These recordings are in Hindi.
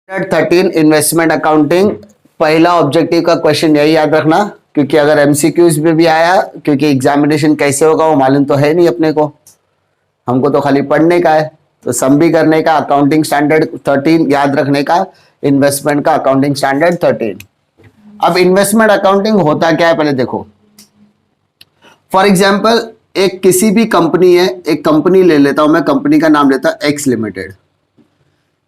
13 इन्वेस्टमेंट अकाउंटिंग, पहला ऑब्जेक्टिव का क्वेश्चन यही याद रखना, क्योंकि अगर एमसीक्यूज में भी आया, क्योंकि एग्जामिनेशन कैसे होगा वो मालूम तो है नहीं अपने को, हमको तो खाली पढ़ने का है, तो सम भी करने का, अकाउंटिंग स्टैंडर्ड 13 याद रखने का, इन्वेस्टमेंट का अकाउंटिंग स्टैंडर्ड 13। अब इन्वेस्टमेंट अकाउंटिंग होता क्या है पहले देखो। फॉर एग्जाम्पल एक किसी भी कंपनी है, एक कंपनी ले लेता हूं मैं, कंपनी का नाम लेता एक्स लिमिटेड।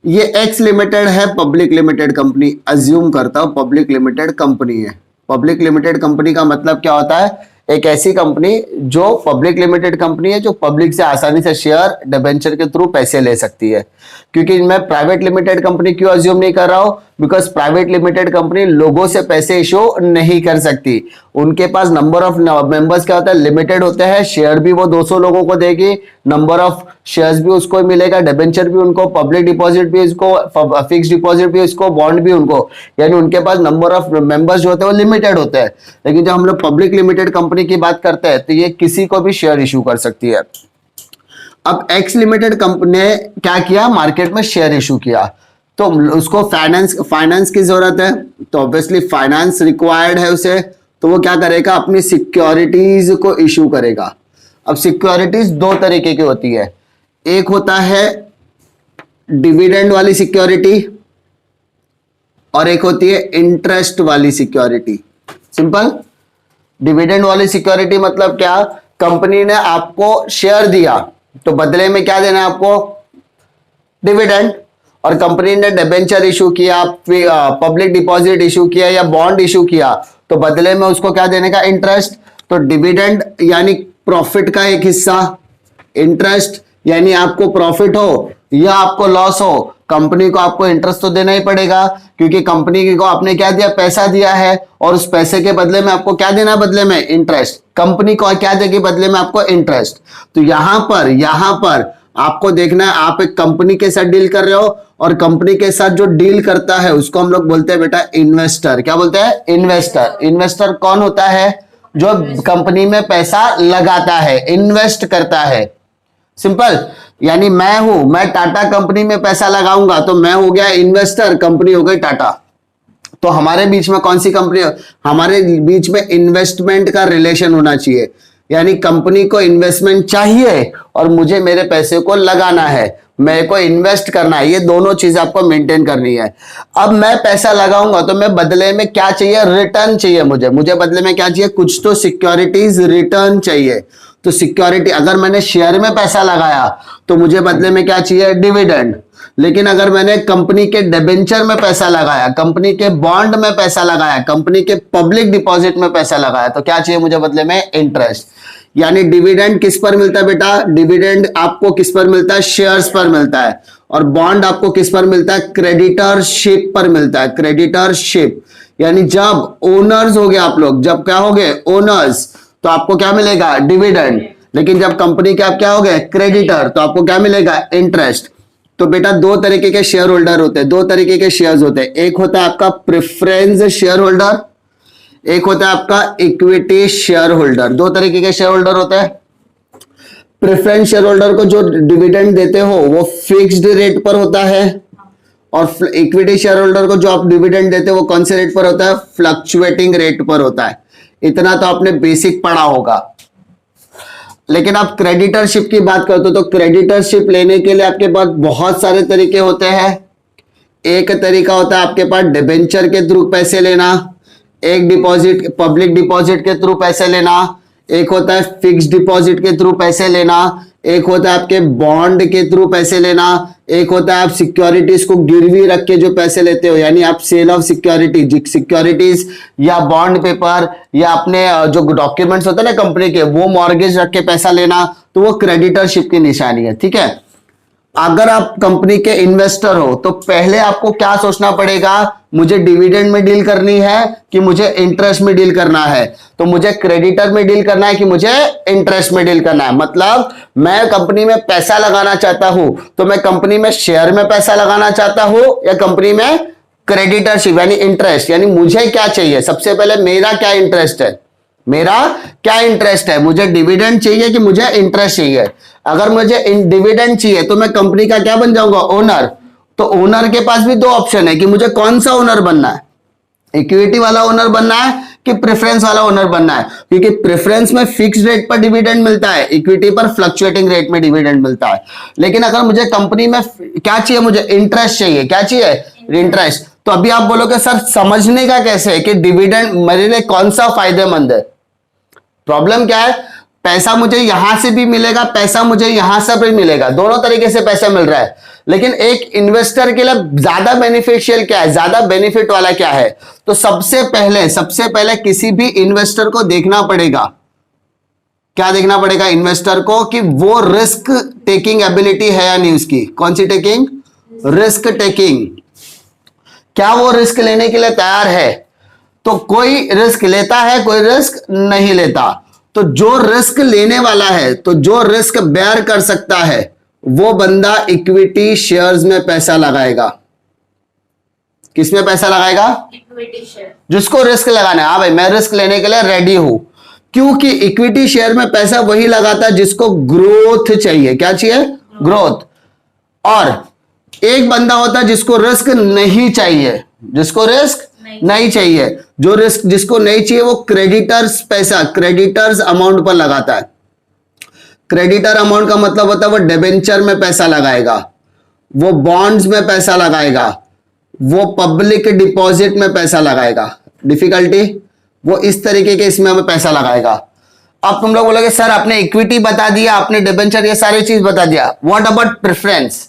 ये एक्स लिमिटेड है पब्लिक लिमिटेड कंपनी, अज्यूम करता हूं पब्लिक लिमिटेड कंपनी है। पब्लिक लिमिटेड कंपनी का मतलब क्या होता है, एक ऐसी कंपनी जो पब्लिक लिमिटेड कंपनी है, जो पब्लिक से आसानी से शेयर डिबेंचर के थ्रू पैसे ले सकती है। क्योंकि मैं प्राइवेट लिमिटेड कंपनी क्यों अज्यूम नहीं कर रहा हूं, बिकॉज प्राइवेट लिमिटेड कंपनी लोगों से पैसे इशू नहीं कर सकती, उनके पास नंबर ऑफ मेंबर्स क्या होता है, लिमिटेड होते हैं, शेयर भी वो 200 लोगों को देगी, नंबर ऑफ शेयर्स भी उसको मिलेगा, डिबेंचर भी उनको, पब्लिक डिपॉजिट भी इसको, फिक्स डिपॉजिट भी इसको, बॉन्ड भी उनको, यानी उनके पास नंबर ऑफ मेंबर्स जो होते हैं वो लिमिटेड होते हैं। लेकिन जब हम लोग पब्लिक लिमिटेड कंपनी की बात करते हैं तो ये किसी को भी शेयर इशू कर सकती है। अब एक्स लिमिटेड कंपनी ने क्या किया, मार्केट में शेयर इशू किया, तो उसको फाइनेंस की जरूरत है, तो ऑब्वियसली फाइनेंस रिक्वायर्ड है उसे, तो वो क्या करेगा, अपनी सिक्योरिटीज को इशू करेगा। अब सिक्योरिटीज दो तरीके की होती है, एक होता है डिविडेंड वाली सिक्योरिटी और एक होती है इंटरेस्ट वाली सिक्योरिटी। सिंपल, डिविडेंड वाली सिक्योरिटी मतलब क्या, कंपनी ने आपको शेयर दिया तो बदले में क्या देना है आपको, डिविडेंड, और कंपनी ने डिबेंचर इशू किया, पब्लिक डिपॉजिट इशू किया या बॉन्ड इशू किया तो बदले में उसको क्या देने का, इंटरेस्ट। तो डिविडेंड यानी प्रॉफिट का एक हिस्सा, इंटरेस्ट यानी आपको प्रॉफिट हो या आपको लॉस हो, कंपनी को आपको इंटरेस्ट तो देना ही पड़ेगा, क्योंकि कंपनी को आपने क्या दिया, पैसा दिया है, और उस पैसे के बदले में आपको क्या देना, बदले में इंटरेस्ट। कंपनी को क्या देगी बदले में, आपको इंटरेस्ट। तो यहां पर आपको देखना है, आप एक कंपनी के साथ डील कर रहे हो, और कंपनी के साथ जो डील करता है उसको हम लोग बोलते हैं बेटा इन्वेस्टर। क्या बोलते हैं, इन्वेस्टर। इन्वेस्टर कौन होता है, जो कंपनी में पैसा लगाता है, इन्वेस्ट करता है। सिंपल, यानी मैं टाटा कंपनी में पैसा लगाऊंगा तो मैं हो गया इन्वेस्टर, कंपनी हो गई टाटा। तो हमारे बीच में कौन सी कंपनी, हमारे बीच में इन्वेस्टमेंट का रिलेशन होना चाहिए, यानी कंपनी को इन्वेस्टमेंट चाहिए और मुझे मेरे पैसे को लगाना है, मेरे को इन्वेस्ट करना है, ये दोनों चीज आपको मेंटेन करनी है। अब मैं पैसा लगाऊंगा तो मैं बदले में क्या चाहिए, रिटर्न चाहिए मुझे बदले में क्या चाहिए, कुछ तो सिक्योरिटीज रिटर्न चाहिए। तो सिक्योरिटी, अगर मैंने शेयर में पैसा लगाया तो मुझे बदले में क्या चाहिए, डिविडेंड। लेकिन अगर मैंने कंपनी के डिबेंचर में पैसा लगाया, कंपनी के बॉन्ड में पैसा लगाया, कंपनी के पब्लिक डिपॉजिट में पैसा लगाया, तो क्या चाहिए मुझे बदले में, इंटरेस्ट। यानी डिविडेंड किस पर मिलता है बेटा, डिविडेंड आपको किस पर मिलता है, शेयर्स पर मिलता है, और बॉन्ड आपको किस पर मिलता है, क्रेडिटरशिप पर मिलता है, क्रेडिटरशिप। यानी जब ओनर्स हो गए आप लोग, जब क्या हो गए, ओनर्स, तो आपको क्या मिलेगा, डिविडेंड। लेकिन जब कंपनी के आप क्या हो गए, क्रेडिटर, तो आपको क्या मिलेगा, इंटरेस्ट। तो बेटा दो तरीके के शेयर होल्डर होते हैं, दो तरीके के शेयर्स होते हैं, एक होता है आपका प्रेफरेंस शेयर होल्डर, एक होता है आपका इक्विटी शेयर होल्डर। दो तरीके के शेयर होल्डर होते हैं। प्रेफरेंस शेयर होल्डर को जो डिविडेंड देते हो वो फिक्स्ड रेट पर होता है, और इक्विटी शेयर होल्डर को जो आप डिविडेंड देते हो वो कौन से रेट पर होता है, फ्लक्चुएटिंग रेट पर होता है। इतना तो आपने बेसिक पढ़ा होगा। लेकिन आप क्रेडिटरशिप की बात करते हो तो क्रेडिटरशिप लेने के लिए आपके पास बहुत सारे तरीके होते हैं। एक तरीका होता है आपके पास डिबेंचर के थ्रू पैसे लेना, एक डिपॉजिट पब्लिक डिपॉजिट के थ्रू पैसे लेना, एक होता है फिक्स डिपॉजिट के थ्रू पैसे लेना, एक होता है आपके बॉन्ड के थ्रू पैसे लेना, एक होता है आप सिक्योरिटीज को गिरवी रख के जो पैसे लेते हो, यानी आप सेल ऑफ सिक्योरिटीज या बॉन्ड पेपर या अपने जो डॉक्यूमेंट्स होते हैं ना कंपनी के, वो मॉर्गेज रख के पैसा लेना, तो वो क्रेडिटरशिप की निशानी है। ठीक है, अगर आप कंपनी के इन्वेस्टर हो तो पहले आपको क्या सोचना पड़ेगा, मुझे डिविडेंड में डील करनी है कि मुझे इंटरेस्ट में डील करना है, तो मुझे क्रेडिटर में डील करना है कि मुझे इंटरेस्ट में डील करना है। मतलब मैं कंपनी में पैसा लगाना चाहता हूं तो मैं कंपनी में शेयर में पैसा लगाना चाहता हूं या कंपनी में क्रेडिटरशिप यानी इंटरेस्ट, यानी मुझे क्या चाहिए, सबसे पहले मेरा क्या इंटरेस्ट है, मुझे डिविडेंड चाहिए कि मुझे इंटरेस्ट चाहिए। अगर मुझे डिविडेंड चाहिए तो मैं कंपनी का क्या बन जाऊंगा, ओनर। तो ओनर के पास भी दो ऑप्शन है कि मुझे कौन सा ओनर बनना है, इक्विटी वाला ओनर बनना है कि प्रेफरेंस वाला ओनर बनना है। क्योंकि प्रेफरेंस में फिक्स रेट पर डिविडेंड मिलता है, इक्विटी पर फ्लक्चुएटिंग रेट में डिविडेंड मिलता है। लेकिन अगर मुझे कंपनी में क्या चाहिए, मुझे इंटरेस्ट चाहिए। क्या चाहिए, इंटरेस्ट। तो अभी आप बोलोगे सर समझने का कैसे है कि डिविडेंड मेरे लिए कौन सा फायदेमंद है। प्रॉब्लम क्या है, पैसा मुझे यहां से भी मिलेगा, पैसा मुझे यहां से भी मिलेगा, दोनों तरीके से पैसा मिल रहा है। लेकिन एक इन्वेस्टर के लिए ज्यादा बेनिफिशियल क्या है, ज्यादा बेनिफिट वाला क्या है। तो सबसे पहले किसी भी इन्वेस्टर को देखना पड़ेगा, क्या देखना पड़ेगा इन्वेस्टर को, कि वो रिस्क टेकिंग एबिलिटी है या नहीं उसकी। कौन सी टेकिंग, रिस्क टेकिंग। क्या वो रिस्क लेने के लिए तैयार है। तो कोई रिस्क लेता है, कोई रिस्क नहीं लेता। तो जो रिस्क लेने वाला है, तो जो रिस्क बेयर कर सकता है, वो बंदा इक्विटी शेयर्स में पैसा लगाएगा। किसमें पैसा लगाएगा, इक्विटी शेयर। जिसको रिस्क लगाना है। हाँ भाई मैं रिस्क लेने के लिए रेडी हूं, क्योंकि इक्विटी शेयर में पैसा वही लगाता है जिसको ग्रोथ चाहिए। क्या चाहिए, ग्रोथ। और एक बंदा होता है जिसको रिस्क नहीं चाहिए, जिसको रिस्क नहीं चाहिए। जो रिस्क जिसको नहीं चाहिए वो क्रेडिटर्स पैसा, क्रेडिटर्स अमाउंट पर लगाता है। क्रेडिटर अमाउंट का मतलब होता है वो डिबेंचर में पैसा लगाएगा, वो बॉन्ड्स में पैसा लगाएगा, वो पब्लिक डिपॉजिट में पैसा लगाएगा। डिफिकल्टी, वो इस तरीके के इसमें हमें पैसा लगाएगा। अब तुम लोग बोलोगे सर आपने इक्विटी बता दिया, आपने डिबेंचर, ये सारी चीज बता दिया, व्हाट अबाउट प्रेफरेंस।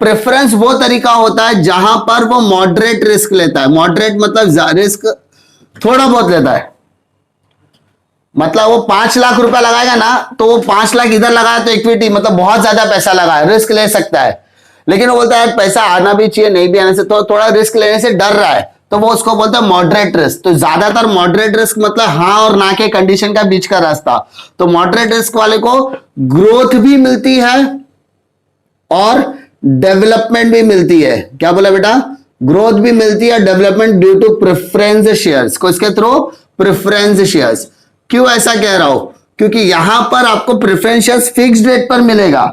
प्रेफरेंस वो तरीका होता है जहां पर वो मॉडरेट रिस्क लेता है। मॉडरेट मतलब रिस्क थोड़ा बहुत लेता है। मतलब वो 5 लाख रुपया लगाएगा ना, तो वो 5 लाख इधर लगाया तो इक्विटी मतलब बहुत ज्यादा पैसा लगाया, रिस्क ले सकता है। लेकिन वो बोलता है पैसा आना भी चाहिए, नहीं भी आने से, तो थोड़ा रिस्क लेने से डर रहा है, तो वो उसको बोलता है मॉडरेट रिस्क। तो ज्यादातर मॉडरेट रिस्क मतलब हाँ और ना के कंडीशन का बीच का रास्ता। तो मॉडरेट रिस्क वाले को ग्रोथ भी मिलती है और डेवलपमेंट भी मिलती है। क्या बोला बेटा, ग्रोथ भी मिलती है, development due to preference shares. को इसके थ्रू प्रेफरेंस शेयर्स। क्यों ऐसा कह रहा हूं, क्योंकि यहां पर आपको प्रेफरेंस शेयर्स फिक्स्ड रेट पर मिलेगा।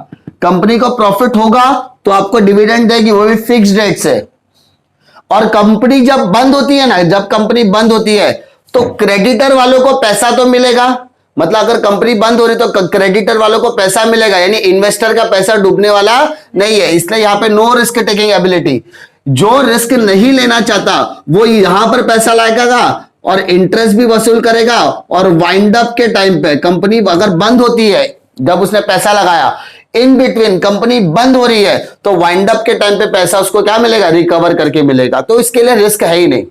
कंपनी को प्रॉफिट होगा तो आपको डिविडेंड देगी, वो भी फिक्स्ड रेट से। और कंपनी जब बंद होती है ना, जब कंपनी बंद होती है तो क्रेडिटर वालों को पैसा तो मिलेगा। मतलब अगर कंपनी बंद हो रही तो क्रेडिटर वालों को पैसा मिलेगा, यानी इन्वेस्टर का पैसा डूबने वाला नहीं है। इसलिए यहां पे नो रिस्क टेकिंग एबिलिटी। जो रिस्क नहीं लेना चाहता वो यहां पर पैसा लगाएगा और इंटरेस्ट भी वसूल करेगा। और वाइंड अप के टाइम पे कंपनी अगर बंद होती है, जब उसने पैसा लगाया, इन बिटवीन कंपनी बंद हो रही है, तो वाइंड अप के टाइम पे पैसा उसको क्या मिलेगा, रिकवर करके मिलेगा। तो इसके लिए रिस्क है ही नहीं।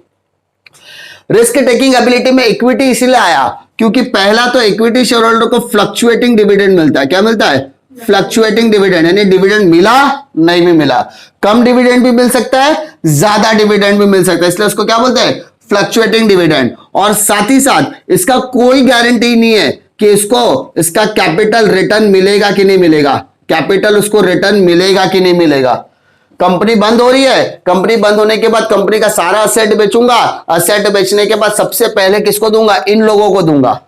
रिस्क टेकिंग एबिलिटी में इक्विटी इसीलिए आया क्योंकि पहला तो इक्विटी शेयर होल्डर को फ्लक्चुएटिंग डिविडेंड मिलता है। क्या मिलता है, फ्लक्चुएटिंग डिविडेंड, यानी डिविडेंड मिला नहीं भी मिला, कम डिविडेंड भी मिल सकता है, ज्यादा डिविडेंड भी मिल सकता है, इसलिए उसको क्या बोलते हैं, फ्लक्चुएटिंग डिविडेंड। और साथ ही साथ इसका कोई गारंटी नहीं है कि इसका कैपिटल रिटर्न मिलेगा कि नहीं मिलेगा, कैपिटल उसको रिटर्न मिलेगा कि नहीं मिलेगा। कंपनी बंद हो रही है, कंपनी बंद होने के बाद कंपनी का सारा असेट बेचूंगा, असेट बेचने के बाद सबसे पहले किसको दूंगा, इन लोगों को दूंगा।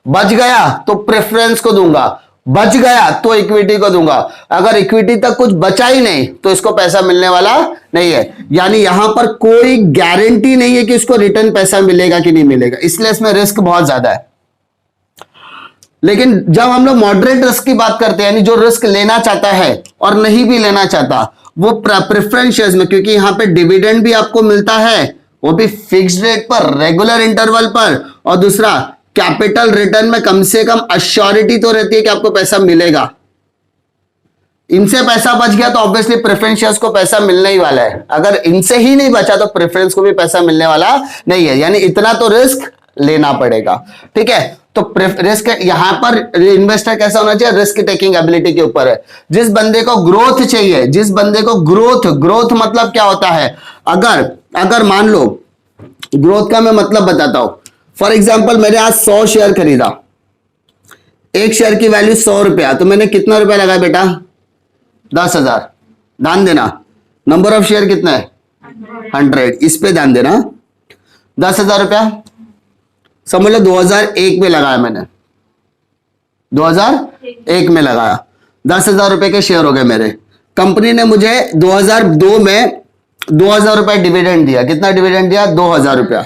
बच गया तो प्रेफरेंस को दूंगा, बच गया तो इक्विटी को दूंगा। अगर इक्विटी तक कुछ बचा ही नहीं तो इसको पैसा मिलने वाला नहीं है। यानी यहां पर कोई गारंटी नहीं है कि इसको रिटर्न पैसा मिलेगा कि नहीं मिलेगा, इसलिए इसमें रिस्क बहुत ज्यादा है। लेकिन जब हम लोग मॉडरेट रिस्क की बात करते हैं, यानी जो रिस्क लेना चाहता है और नहीं भी लेना चाहता, वो प्रेफरेंस शेयर्स में, क्योंकि यहां पे डिविडेंड भी आपको मिलता है, वो भी फिक्स्ड रेट पर, रेगुलर इंटरवल पर, और दूसरा कैपिटल रिटर्न में कम से कम अश्योरिटी तो रहती है कि आपको पैसा मिलेगा। इनसे पैसा बच गया तो ऑब्वियसली प्रेफरेंस शेयर्स को पैसा मिलने ही वाला है। अगर इनसे ही नहीं बचा तो प्रेफरेंस को भी पैसा मिलने वाला नहीं है, यानी इतना तो रिस्क लेना पड़ेगा। ठीक है, तो रिस्क यहां पर इन्वेस्टर कैसा होना चाहिए, रिस्क टेकिंग एबिलिटी के ऊपर है। जिस बंदे को ग्रोथ चाहिए, जिस बंदे को ग्रोथ मतलब क्या होता है, अगर मान लो ग्रोथ का मैं मतलब बताता हूं। फॉर एग्जाम्पल मैंने आज 100 शेयर खरीदा, एक शेयर की वैल्यू 100 रुपया, तो मैंने कितना रुपया लगाया बेटा, 10,000। ध्यान देना, नंबर ऑफ शेयर कितना है, 100, इस पे ध्यान देना। 10,000 रुपया समझ लो 2001 में लगाया मैंने, 2001 में लगाया। 10,000 रुपए के शेयर हो गए मेरे। कंपनी ने मुझे 2002 में 2,000 रुपए डिविडेंड दिया। कितना डिविडेंड दिया? 2,000 रुपया।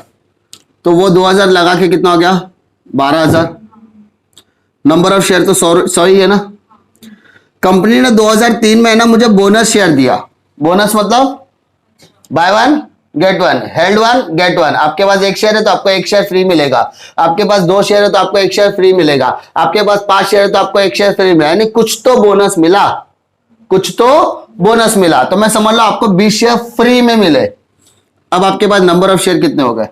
तो वो 2,000 लगा के कितना हो गया? 12,000। नंबर ऑफ शेयर तो 100 ही है ना। कंपनी ने 2003 में ना मुझे बोनस शेयर दिया। बोनस मतलब by one get one, held one get one. आपके पास एक शेयर है तो आपको एक शेयर फ्री मिलेगा, आपके पास 2 शेयर है तो आपको एक शेयर फ्री मिलेगा, आपके पास 5 शेयर है तो आपको एक शेयर फ्री मिलेगा। यानी कुछ तो बोनस मिला, कुछ तो बोनस मिला। तो मैं समझ लो आपको 20 शेयर फ्री में मिले। अब आपके पास नंबर ऑफ शेयर कितने हो गए?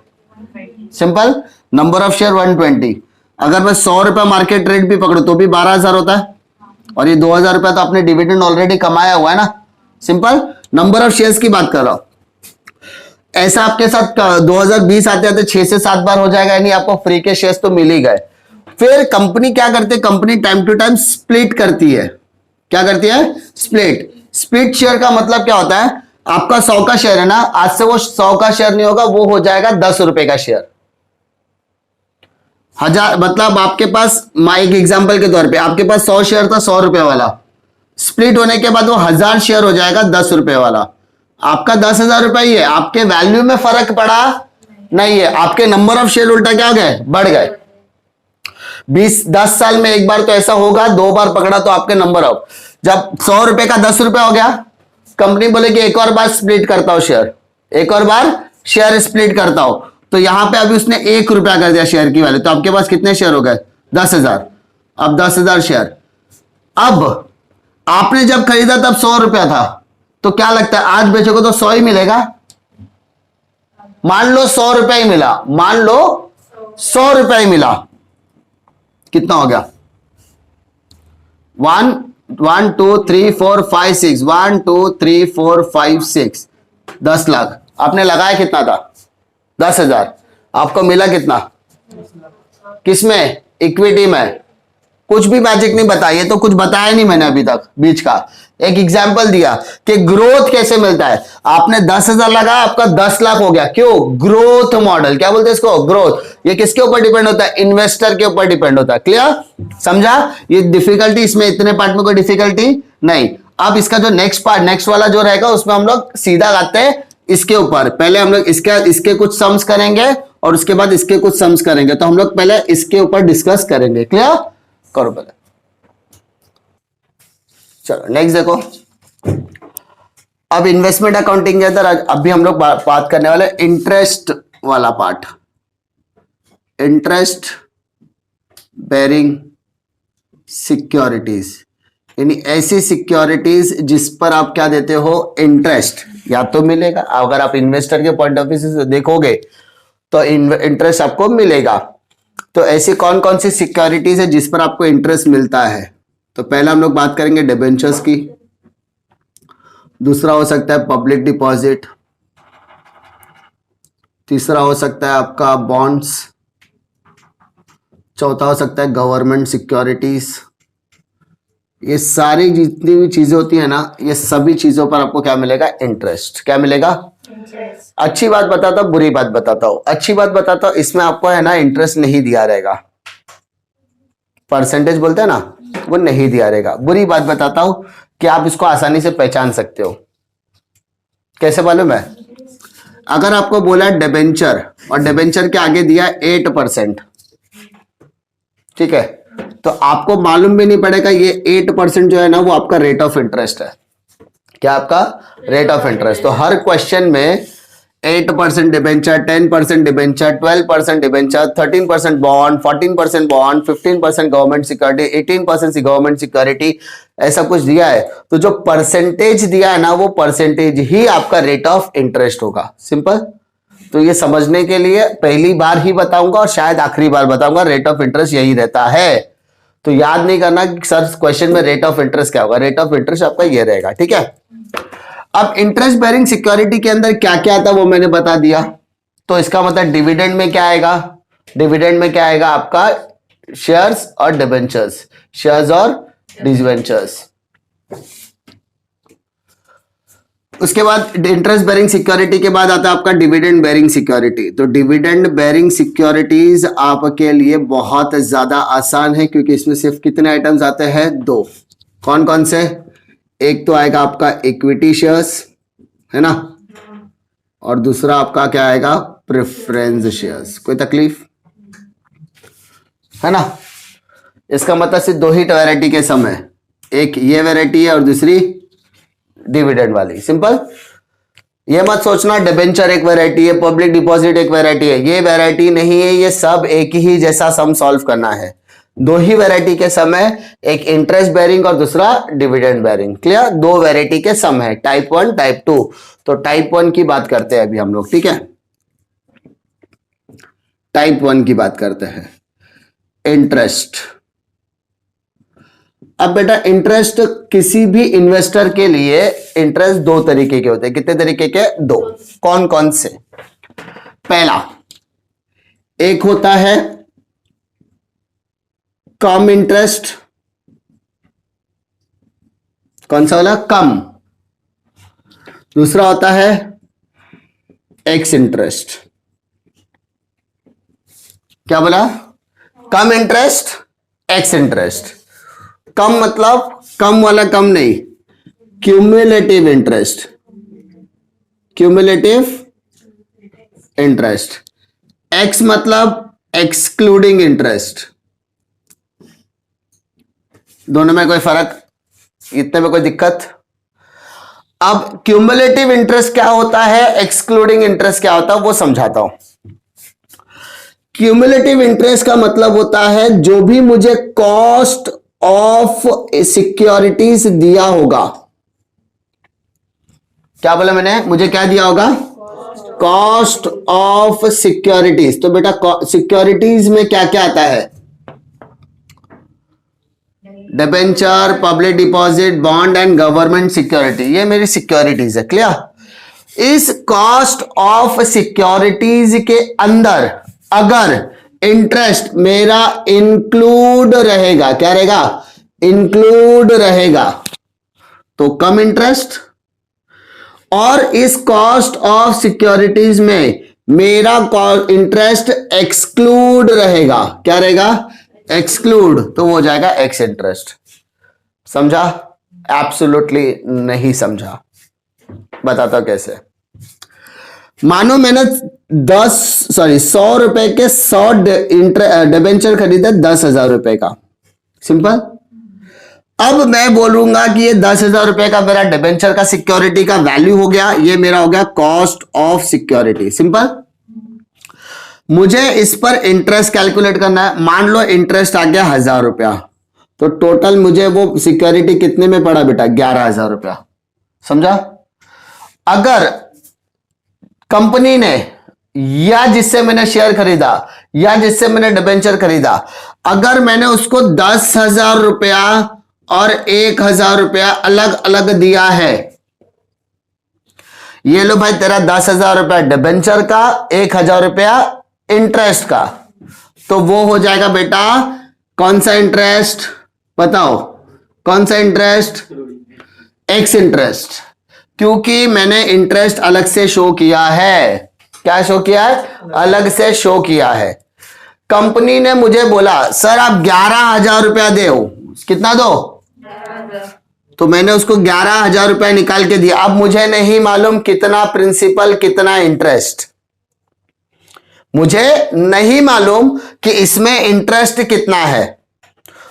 Simple, number of share 120। अगर मैं 100 रुपया मार्केट रेट भी पकड़ू तो भी 12,000 होता है, और ये 2,000 रुपया तो आपने डिविडेंड ऑलरेडी कमाया हुआ है ना। सिंपल, नंबर ऑफ शेयर्स की बात कर रहा हूं। ऐसा आपके साथ 2020 आते आते 6 से 7 बार हो जाएगा, यानी आपको फ्री के शेयर्स तो मिल ही गए। फिर कंपनी क्या करती है? Company time to time split करती है। क्या करती है? स्प्लिट। स्प्लिट शेयर का मतलब क्या होता है? आपका 100 का शेयर है ना, आज से वो 100 का शेयर नहीं होगा, वो हो जाएगा 10 रुपए का शेयर। 1000 मतलब आपके पास, एक एग्जांपल के तौर पे आपके पास 100 शेयर था 100 रुपए वाला, स्प्लिट होने के बाद वो 1000 शेयर हो जाएगा 10 रुपए वाला। आपका 10,000 रुपए ही है, आपके वैल्यू में फर्क पड़ा नहीं है, आपके नंबर ऑफ शेयर उल्टा क्या हो गए? बढ़ गए। 10 साल में एक बार तो ऐसा होगा, 2 बार पकड़ा तो आपके नंबर ऑफ, जब 100 रुपए का 10 रुपए हो गया, कंपनी बोले कि एक और बार स्प्लिट करता हूं शेयर, एक और बार शेयर स्प्लिट करता हूं। तो यहां पे अभी उसने 1 रुपया कर दिया शेयर की वैल्यू, तो आपके पास कितने शेयर हो गए? 10,000। अब 10,000 शेयर। अब आपने जब खरीदा तब 100 रुपया था, तो क्या लगता है आज बेचोगे तो 100 ही मिलेगा? मान लो 100 रुपया ही मिला, मान लो 100 रुपया ही मिला, कितना हो गया? 1 2 3 4 5 6, 1 2 3 4 5 6, 10 लाख। आपने लगाया कितना था? 10,000। आपको मिला कितना? किसमें? इक्विटी में। कुछ भी मैजिक नहीं बताया, तो कुछ बताया नहीं मैंने अभी तक बीच का। एक एग्जांपल दिया कि ग्रोथ कैसे मिलता है। आपने 10,000 लगाया, आपका 10 लाख हो गया। क्यों? Growth model. क्या बोलते हैं इसको? ग्रोथ। ये किसके ऊपर डिपेंड होता है? इन्वेस्टर के ऊपर डिपेंड होता है। क्लियर? समझा? ये डिफिकल्टी, इसमें इतने पार्ट में कोई डिफिकल्टी नहीं। अब इसका जो नेक्स्ट पार्ट, नेक्स्ट वाला जो रहेगा, उसमें हम लोग सीधा आते हैं इसके ऊपर। पहले हम लोग इसके कुछ सम्स करेंगे और उसके बाद इसके कुछ सम्स करेंगे। तो हम लोग पहले इसके ऊपर डिस्कस करेंगे। क्लियर? करो पहले। चलो नेक्स्ट देखो। अब इन्वेस्टमेंट अकाउंटिंग के अंदर अभी हम लोग बात करने वाले इंटरेस्ट वाला पार्ट। इंटरेस्ट बेरिंग सिक्योरिटीज, यानी ऐसी सिक्योरिटीज जिस पर आप क्या देते हो? इंटरेस्ट। या तो मिलेगा, अगर आप इन्वेस्टर के पॉइंट ऑफ व्यू से देखोगे तो इंटरेस्ट आपको मिलेगा। तो ऐसी कौन कौन सी सिक्योरिटीज है जिस पर आपको इंटरेस्ट मिलता है? तो पहला हम लोग बात करेंगे डिबेंचर्स की, दूसरा हो सकता है पब्लिक डिपॉजिट, तीसरा हो सकता है आपका बॉन्ड्स, चौथा हो सकता है गवर्नमेंट सिक्योरिटीज। ये सारी जितनी भी चीजें होती है ना, ये सभी चीजों पर आपको क्या मिलेगा? इंटरेस्ट। क्या मिलेगा? अच्छी बात बताता हूं, बुरी बात बताता हूं। अच्छी बात बताता हूं, इसमें आपको है ना इंटरेस्ट नहीं दिया रहेगा, परसेंटेज बोलते हैं ना, वो नहीं दिया रहेगा। बुरी बात बताता हूं कि आप इसको आसानी से पहचान सकते हो। कैसे मालूम है? अगर आपको बोला डिबेंचर और डिबेंचर के आगे दिया 8%, ठीक है, तो आपको मालूम भी नहीं पड़ेगा ये 8% जो है ना वो आपका रेट ऑफ इंटरेस्ट है। क्या? आपका रेट ऑफ इंटरेस्ट। तो हर क्वेश्चन में 8% debenture, 10% debenture, 12% debenture, 13% bond, 14% bond, 15% government security, 18% government security, ऐसा कुछ दिया है। तो जो परसेंटेज दिया है ना, वो परसेंटेज ही आपका रेट ऑफ इंटरेस्ट होगा। सिंपल। तो ये समझने के लिए पहली बार ही बताऊंगा और शायद आखिरी बार बताऊंगा, रेट ऑफ इंटरेस्ट यही रहता है। तो याद नहीं करना कि सर क्वेश्चन में रेट ऑफ इंटरेस्ट क्या होगा। रेट ऑफ इंटरेस्ट आपका ये रहेगा। ठीक है। अब इंटरेस्ट बेरिंग सिक्योरिटी के अंदर क्या क्या आता है वो मैंने बता दिया। तो इसका मतलब डिविडेंड में क्या आएगा? डिविडेंड में क्या आएगा आपका? शेयर्स और डिबेंचर्स, शेयर्स और डिबेंचर्स। उसके बाद इंटरेस्ट बेरिंग सिक्योरिटी के बाद आता है आपका डिविडेंड बेरिंग सिक्योरिटी। तो डिविडेंड बेरिंग सिक्योरिटीज आपके लिए बहुत ज्यादा आसान है, क्योंकि इसमें सिर्फ कितने आइटम्स आते हैं? 2। कौन कौन से? एक तो आएगा आपका इक्विटी शेयर्स, है ना, और दूसरा आपका क्या आएगा? Preference shares. कोई तकलीफ है ना? इसका मतलब सिर्फ दो ही वैरायटी के सम है, एक ये वैरायटी है और दूसरी डिविडेंड वाली। सिंपल। ये मत सोचना डिबेंचर एक वैरायटी है, पब्लिक डिपॉजिट एक वैरायटी है, ये वैरायटी नहीं है, ये सब एक ही जैसा सम सॉल्व करना है। दो ही वैरायटी के सम है, एक इंटरेस्ट बेरिंग और दूसरा डिविडेंड बेरिंग। क्लियर? दो वैरायटी के सम है, टाइप 1 टाइप 2। तो टाइप 1 की बात करते हैं अभी हम लोग, ठीक है? टाइप 1 की बात करते हैं, इंटरेस्ट। अब बेटा इंटरेस्ट किसी भी इन्वेस्टर के लिए इंटरेस्ट दो तरीके के होते हैं। कितने तरीके के? दो। कौन कौन से? पहला, एक होता है कम इंटरेस्ट। कौन सा वाला? कम। दूसरा होता है एक्स इंटरेस्ट। क्या बोला? कम इंटरेस्ट, एक्स इंटरेस्ट। कम मतलब कम वाला कम नहीं, cumulative interest. Cumulative interest. X मतलब एक्सक्लूडिंग इंटरेस्ट। दोनों में कोई फर्क? इतने में कोई दिक्कत? अब क्यूमुलेटिव इंटरेस्ट क्या होता है, एक्सक्लूडिंग इंटरेस्ट क्या होता है, वो समझाता हूं। क्यूमुलेटिव इंटरेस्ट का मतलब होता है जो भी मुझे कॉस्ट ऑफ सिक्योरिटीज दिया होगा। क्या बोला मैंने? मुझे क्या दिया होगा? Cost of securities. तो बेटा सिक्योरिटीज में क्या क्या आता है? Debenture, public deposit, bond and government security. ये मेरी सिक्योरिटीज है। क्लियर? इस कॉस्ट ऑफ सिक्योरिटीज के अंदर अगर इंटरेस्ट मेरा इंक्लूड रहेगा, क्या रहेगा? इंक्लूड रहेगा, तो कम इंटरेस्ट। और इस कॉस्ट ऑफ सिक्योरिटीज में मेरा इंटरेस्ट एक्सक्लूड रहेगा, क्या रहेगा? एक्सक्लूड, तो वो हो जाएगा एक्स इंटरेस्ट। समझा? एब्सोल्युटली नहीं समझा। बताता हूं कैसे। मानो मैंने 100 रुपए के 100 डिबेंचर खरीदा 10,000 रुपए का। सिंपल। अब मैं बोलूंगा कि ये 10,000 रुपए का मेरा डिबेंचर का सिक्योरिटी का वैल्यू हो गया, ये मेरा हो गया कॉस्ट ऑफ सिक्योरिटी। सिंपल। मुझे इस पर इंटरेस्ट कैलकुलेट करना है। मान लो इंटरेस्ट आ गया 1,000 रुपया, तो टोटल मुझे वो सिक्योरिटी कितने में पड़ा बेटा? 11,000 रुपया। समझा? अगर कंपनी ने या जिससे मैंने शेयर खरीदा या जिससे मैंने डिबेंचर खरीदा, अगर मैंने उसको 10,000 रुपया और 1,000 रुपया अलग अलग दिया है, ये लो भाई तेरा 10,000 रुपया डिबेंचर का, 1,000 रुपया इंटरेस्ट का, तो वो हो जाएगा बेटा कौन सा इंटरेस्ट? बताओ कौन सा इंटरेस्ट? X interest. क्योंकि मैंने इंटरेस्ट अलग से शो किया है। क्या शो किया है? अलग से शो किया है। कंपनी ने मुझे बोला सर आप 11,000 रुपया दो। कितना दो? 11,000। तो मैंने उसको 11,000 रुपया निकाल के दिया। अब मुझे नहीं मालूम कितना प्रिंसिपल कितना इंटरेस्ट, मुझे नहीं मालूम कि इसमें इंटरेस्ट कितना है,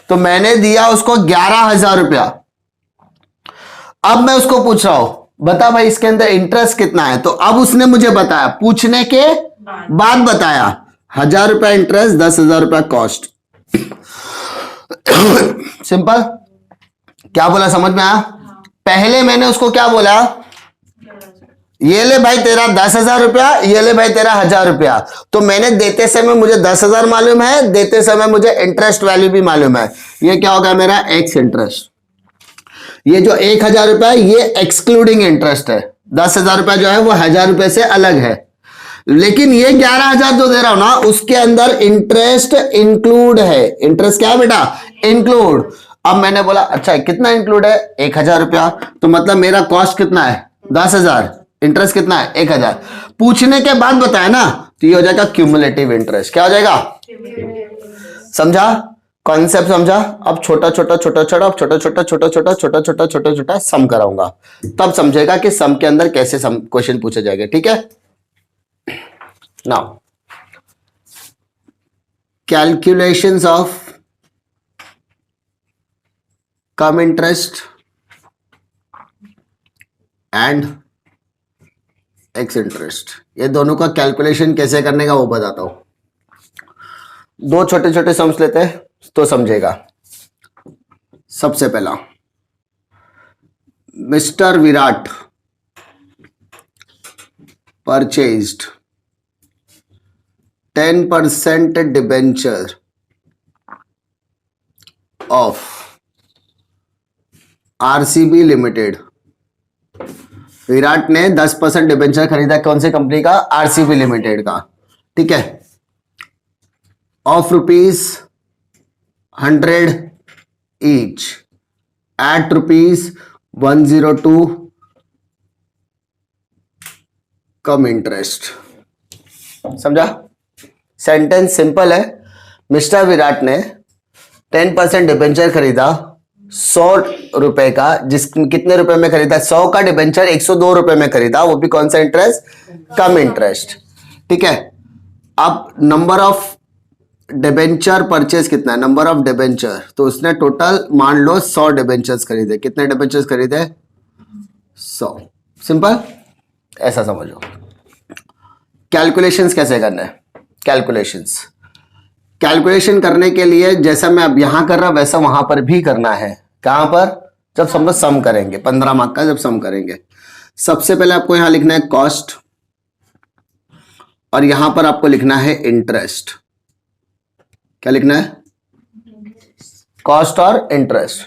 तो मैंने दिया उसको 11,000 रुपया। अब मैं उसको पूछ रहा हूं बता भाई इसके अंदर इंटरेस्ट कितना है, तो अब उसने मुझे बताया, पूछने के बाद बताया 1,000 रुपया इंटरेस्ट, 10,000 रुपया कॉस्ट। सिंपल। क्या बोला? समझ में आया? पहले मैंने उसको क्या बोला? ये ले भाई तेरा 10,000 रुपया, ये ले भाई तेरा 1,000 रुपया। तो मैंने देते समय मुझे 10,000 मालूम है, देते समय मुझे इंटरेस्ट वैल्यू भी मालूम है। ये क्या होगा मेरा? X interest. ये जो 1,000 रुपया ये एक्सक्लूडिंग इंटरेस्ट है। 10,000 रुपया जो है वो 1,000 रुपए से अलग है। लेकिन ये 11,000 जो दे रहा हूं ना, उसके अंदर इंटरेस्ट इंक्लूड है। इंटरेस्ट क्या है बेटा? इंक्लूड। अब मैंने बोला अच्छा कितना इंक्लूड है? 1,000 रुपया। तो मतलब मेरा कॉस्ट कितना है? 10,000। इंटरेस्ट कितना है? 1,000। पूछने के बाद बताया ना, तो ये हो जाएगा क्यूमुलेटिव इंटरेस्ट। क्या हो जाएगा? समझा? कॉन्सेप्ट समझा? अब छोटा छोटा छोटा छोटा अब छोटा छोटा छोटा छोटा छोटा छोटा छोटा छोटा सम कराऊंगा, तब समझेगा कि सम के अंदर कैसे सम क्वेश्चन पूछे जाएंगे। ठीक है, now calculations of come interest and x interest, ये दोनों का कैलकुलेशन कैसे करने का वो बताता हूं। दो छोटे छोटे सम्स लेते हैं तो समझेगा। सबसे पहला, mister Virat purchased 10% debenture of RCB limited. Virat ने 10% डिबेंचर खरीदा कौन सी कंपनी का? आरसीबी लिमिटेड का। ठीक है, of ₹100 each eight ₹102 come interest. समझा? सेंटेंस सिंपल है। मिस्टर विराट ने 10% डिबेंचर खरीदा 100 रुपए का, कितने रुपए में खरीदा? 100 का डिबेंचर 102 रुपए में खरीदा, वो भी कौन सा इंटरेस्ट? कम इंटरेस्ट। ठीक है, अब नंबर ऑफ डिबेंचर परचेज कितना है? नंबर ऑफ डिबेंचर, तो उसने टोटल मान लो 100 डिबेंचर्स खरीदे। कितने डिबेंचर्स खरीदे? 100। सिंपल, ऐसा समझो। कैलकुलेशंस कैसे करना है? कैलकुलेशन करने के लिए जैसा मैं अब यहां कर रहा वैसा वहां पर भी करना है। कहां पर? जब हम सम करेंगे, 15 मार्क का जब सम करेंगे। सबसे पहले आपको यहां लिखना है कॉस्ट और यहां पर आपको लिखना है इंटरेस्ट। क्या लिखना है? कॉस्ट और इंटरेस्ट।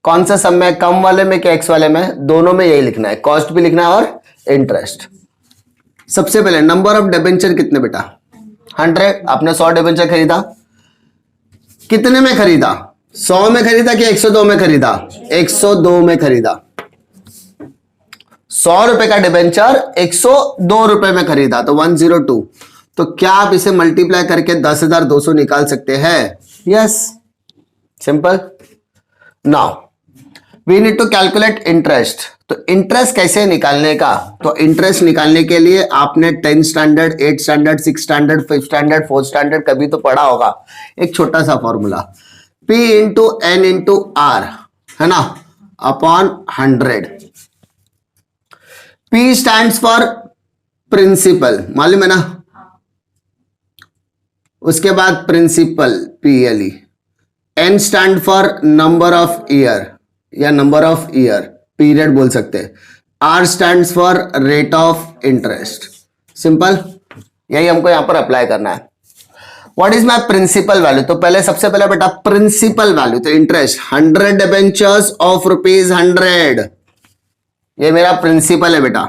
कौन सा सम में? कम वाले में क्या एक्स वाले में? दोनों में यही लिखना है, कॉस्ट भी लिखना है और इंटरेस्ट। सबसे पहले नंबर ऑफ डिबेंचर कितने बेटा? 100। आपने 100 डिबेंचर खरीदा, कितने में खरीदा? 100 में खरीदा कि 102 में खरीदा? 102 में खरीदा। 100 रुपए का डिबेंचर 102 रुपए में खरीदा, तो 102। तो क्या आप इसे मल्टीप्लाई करके 10,200 निकाल सकते हैं? Yes, simple. Now we need to calculate interest. तो इंटरेस्ट कैसे निकालने का? तो इंटरेस्ट निकालने के लिए आपने 10 standard, 8 standard, 6 standard, 5 standard, 4 standard कभी तो पढ़ा होगा। एक छोटा सा formula, P into N into R, है ना, upon 100। P stands for principal, मालूम है ना? उसके बाद principal PLE। N stand for number of year या नंबर ऑफ ईयर, पीरियड बोल सकते हैं। R stands for rate of interest. Simple, यही हमको यहां पर अप्लाई करना है। What is my principal value? तो पहले सबसे पहले बेटा प्रिंसिपल वैल्यू, तो इंटरेस्ट 100 डिबेंचर्स ऑफ ₹100, ये मेरा प्रिंसिपल है बेटा।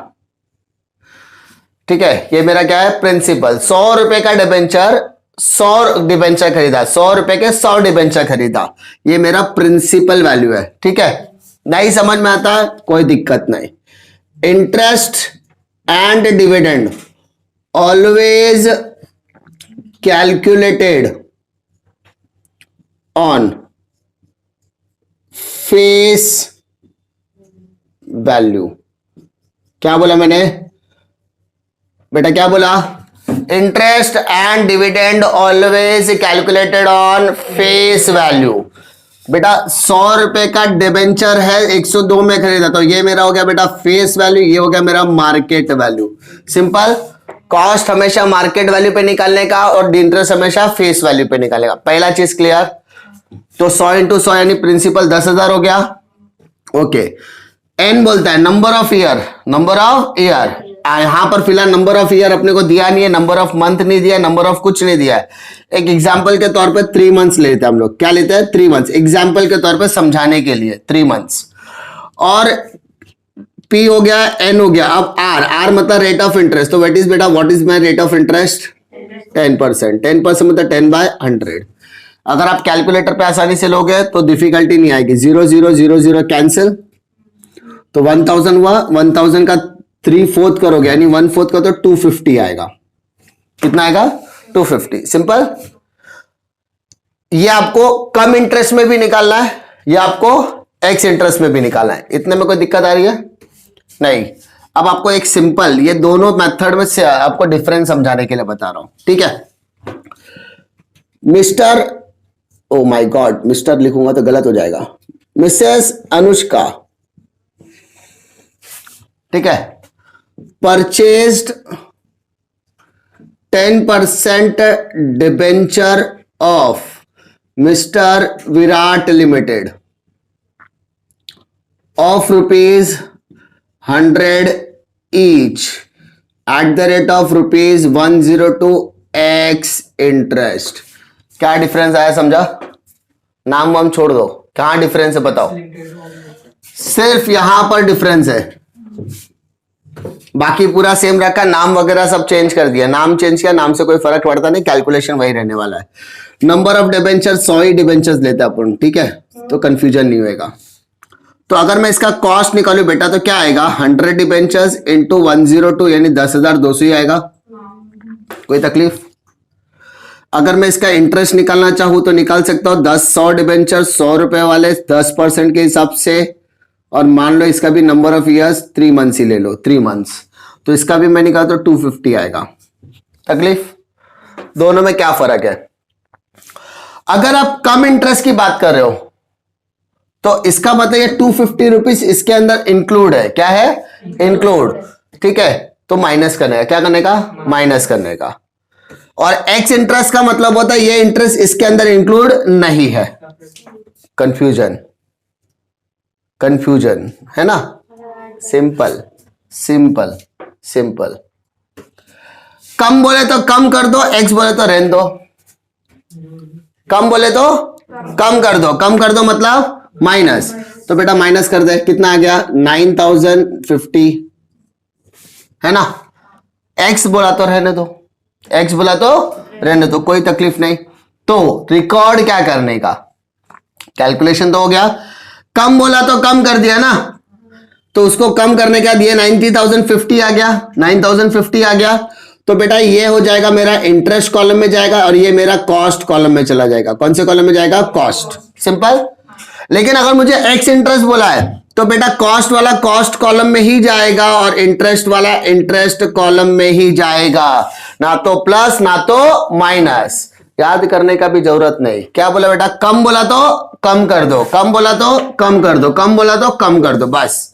ठीक है, ये मेरा क्या है? प्रिंसिपल। 100 रुपए का डिबेंचर, 100 डिबेंचर खरीदा, 100 रुपए के 100 डिबेंचर खरीदा, ये मेरा प्रिंसिपल वैल्यू है। ठीक है, नहीं समझ में आता कोई दिक्कत नहीं। Interest and dividend always calculated on face value. क्या बोला मैंने बेटा? क्या बोला? Interest and dividend always calculated on face value. बेटा 100 रुपए का डिबेंचर है, 102 में खरीदा, तो ये मेरा हो गया बेटा फेस वैल्यू, ये हो गया मेरा मार्केट वैल्यू। सिंपल, कॉस्ट हमेशा मार्केट वैल्यू पे निकालने का और इंटरेस्ट हमेशा फेस वैल्यू पे निकालने का। पहला चीज क्लियर? तो 100 इंटू 100 यानी प्रिंसिपल 10,000 हो गया। ओके, N बोलता है number of year, number of year. यहां पर फिलहाल नंबर ऑफ ईयर अपने को दिया नहीं है, नंबर ऑफ मंथ नहीं दिया, नंबर ऑफ कुछ नहीं दिया है। एक एग्जांपल के तौर पे 3 मंथ्स लेते हैं हम लोग। क्या लेते हैं? 3 मंथ्स, एग्जांपल के तौर पे समझाने के लिए 3 मंथ्स। और P हो गया, N हो गया। अब R मतलब रेट ऑफ इंटरेस्ट। तो व्हाट इज बेटा, what is my rate of interest? 10%। 10% मतलब 10/100। अगर आप कैलकुलेटर पे आसानी से लोगे तो डिफिकल्टी नहीं आएगी। 0 0 0 0 कैंसिल, तो 1000 हुआ। 1000 का 3/4 करोगे यानी 1/4 का, तो 250 आएगा। कितना आएगा? 250। सिंपल। ये आपको कम इंटरेस्ट में भी निकालना है, ये आपको एक्स इंटरेस्ट में भी निकालना है। इतने में कोई दिक्कत आ रही है? नहीं। अब आपको एक सिंपल, ये दोनों मेथड में से आपको डिफरेंस समझाने के लिए बता रहा हूं, ठीक है। Mister, oh my God, mister लिखूंगा तो गलत हो जाएगा, मिसेस अनुष्का, ठीक है, purchased 10% debenture of mister Virat limited of ₹100 each at the rate of ₹102 x interest. क्या डिफरेंस आया समझा? नाम वाम छोड़ दो, कहां डिफरेंस है बताओ? सिर्फ यहां पर डिफरेंस है, बाकी पूरा सेम रखा, नाम वगैरह सब चेंज कर दिया। नाम चेंज किया, नाम से कोई फर्क पड़ता नहीं, कैलकुलेशन वही रहने वाला है। Number of debenture 100 he debentures लेते अपन, ठीक है, तो कंफ्यूजन नहीं होगा। तो अगर मैं इसका कॉस्ट निकालू बेटा तो क्या आएगा? 100 डिबेंचर्स इंटू 102 यानी 10,200 ही आएगा। कोई तकलीफ? अगर मैं इसका इंटरेस्ट निकालना चाहूं तो निकाल सकता हूं 100 डिबेंचर 100 रुपए वाले 10% के हिसाब से, और मान लो इसका भी नंबर ऑफ ईयर्स 3 मंथ्स ही ले लो, 3 मंथ्स, तो इसका भी मैं निकालता हूं 250 आएगा। तकलीफ? दोनों में क्या फर्क है? अगर आप कम इंटरेस्ट की बात कर रहे हो तो इसका मतलब ये 250 रुपीज इसके अंदर इंक्लूड है। क्या है? इंक्लूड, ठीक है, तो माइनस करने का। क्या करने का? माइनस करने का। और एक्स इंटरेस्ट का मतलब होता है ये इंटरेस्ट इसके अंदर इंक्लूड नहीं है। कंफ्यूजन, कंफ्यूजन है ना? Simple simple simple. कम बोले तो कम कर दो, एक्स बोले तो रहने दो। कम बोले तो कम कर दो, कम कर दो मतलब माइनस। तो बेटा माइनस कर दे, कितना आ गया? 9050 है ना? एक्स बोला तो रहने दो, एक्स बोला तो रहने दो, कोई तकलीफ नहीं। तो रिकॉर्ड क्या करने का? कैलकुलेशन तो हो गया। कम बोला तो कम कर दिया ना, तो उसको कम करने का दिया 90,050 आ गया, 9050 आ गया। तो बेटा ये हो जाएगा मेरा इंटरेस्ट कॉलम में जाएगा और ये मेरा कॉस्ट कॉलम में चला जाएगा। कौन से कॉलम में जाएगा? कॉस्ट। सिंपल। लेकिन अगर मुझे एक्स इंटरेस्ट बोला है तो बेटा कॉस्ट वाला कॉस्ट कॉलम में ही जाएगा और इंटरेस्ट वाला इंटरेस्ट कॉलम में ही जाएगा, ना तो प्लस ना तो माइनस। याद करने का भी जरूरत नहीं। क्या बोला बेटा? कम बोला तो कम कर दो, कम बोला तो कम कर दो, कम बोला तो कम कर दो, बस।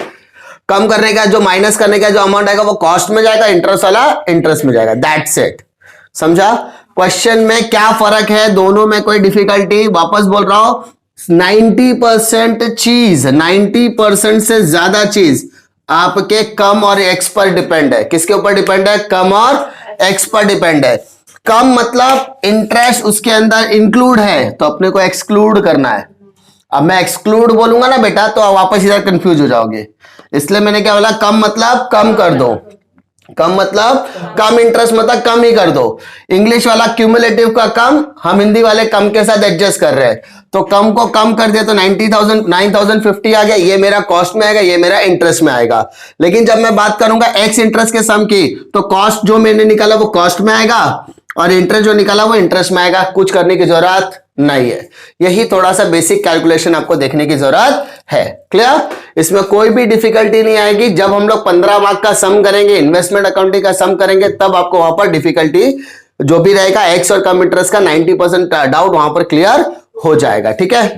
कम करने का जो माइनस करने का जो अमाउंट आएगा वो कॉस्ट में जाएगा, इंटरेस्ट वाला इंटरेस्ट में जाएगा। That's it. समझा? क्वेश्चन में क्या फर्क है? दोनों में कोई डिफिकल्टी? वापस बोल रहा हूं, 90% चीज, 90% से ज्यादा चीज आपके कम और एक्स पर डिपेंड है। किसके ऊपर डिपेंड है? कम और एक्स पर डिपेंड है। कम मतलब इंटरेस्ट उसके अंदर इंक्लूड है तो अपने को एक्सक्लूड करना है। अब मैं एक्सक्लूड बोलूंगा ना बेटा तो आप वापस इधर कंफ्यूज हो जाओगे, इसलिए मैंने क्या बोला? कम मतलब कम कर दो, कम मतलब कम, इंटरेस्ट मतलब कम ही कर दो। इंग्लिश वाला क्यूमुलेटिव का कम, हम हिंदी वाले कम के साथ एडजस्ट कर रहे हैं, तो कम को कम कर दिया तो 9050 आ गया। ये मेरा कॉस्ट में आएगा, ये मेरा इंटरेस्ट में आएगा। लेकिन जब मैं बात करूंगा एक्स इंटरेस्ट के सम की तो कॉस्ट जो मैंने निकाला वो कॉस्ट में आएगा और इंटरेस्ट जो निकाला वो इंटरेस्ट में आएगा। कुछ करने की जरूरत नहीं है। यही थोड़ा सा बेसिक कैलकुलेशन आपको देखने की जरूरत है। क्लियर? इसमें कोई भी डिफिकल्टी नहीं आएगी। जब हम लोग 15 मार्क का सम करेंगे, इन्वेस्टमेंट अकाउंटिंग का सम करेंगे, तब आपको वहां पर डिफिकल्टी जो भी रहेगा एक्स और कम इंटरेस्ट का 90% डाउट वहां पर क्लियर हो जाएगा। ठीक है?